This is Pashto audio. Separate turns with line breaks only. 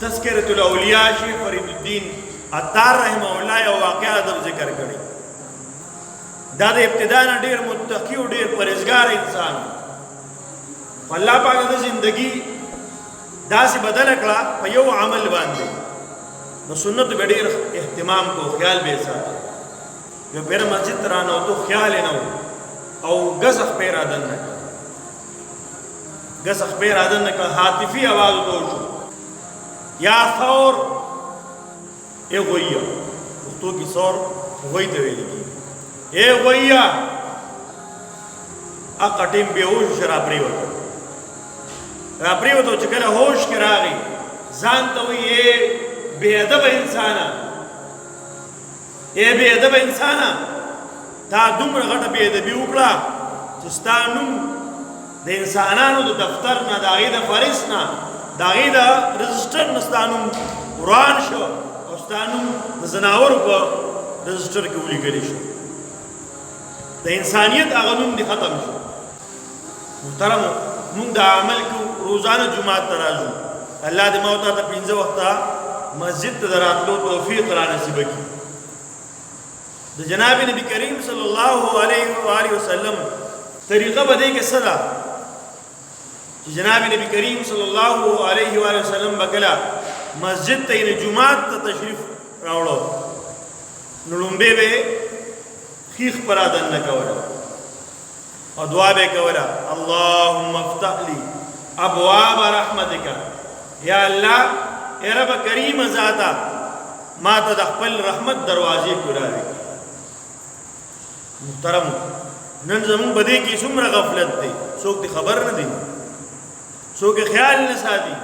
تذکرۃ الاولیاء شیخ فرید الدین عطار رحمه الله یو واقعه د ذکر کړي. دا د ابتدا نه ډیر متقی او ډیر پرهیزګار انسان، الله پاک د زندگی داسې بدل کړه په یو عمل باندې، نو سنت به ډیر اهتمام کو، خیال به ساتي. یو پیر مسجد رانه تو خیال نه او غزخ پیر ادن نه غزخ پیر ادن نه هاتفی आवाज تو شو یا ثور اے غویا تو کی ثور وای ته ویل کی اے غویا ا کټیم به هوش شراب پریوته را پریوته چې کله هوش کې راغی ځان ته وی اے بے ادب انسان، اے بے ادب انسان، تا دومره غټه بے ادبي وکړه چې ستا نوم د انسانانو د دفتر نه، د هغې د فهرست نه، د هغې د رجسټر نه ستا نوم وران شو او ستا نوم د ځناورو په رجسټر کې ولیکلی شو، د انسانیت هغه نوم دې ختم شو. محترمو موږ دا عمل کوو، روزانه جماعت ته راځو، الله دې ما او تا ته 5 وخته مسجد ته راتلو توفیق را نصیب کړي. د جناب نبی کریم صلی الله علیه و آله وسلم طریقه بده کې صدا چې جناب نبی کریم صلی الله علیه و آله وسلم بکلا مسجد ته نه جمعات ته تشریف راوړو، نو لومبه به خیخ پرادن نه کوله او دعا به کوله، اللهم افتح لي ابواب رحمتک، یا الله اے رب کریم ذاتا ما ته د خپل رحمت دروازې کولاوي. محترم نن زمون بده کې څومره غفلت دی، څوک دې خبر نه دی، څوک خیال نه ساتي.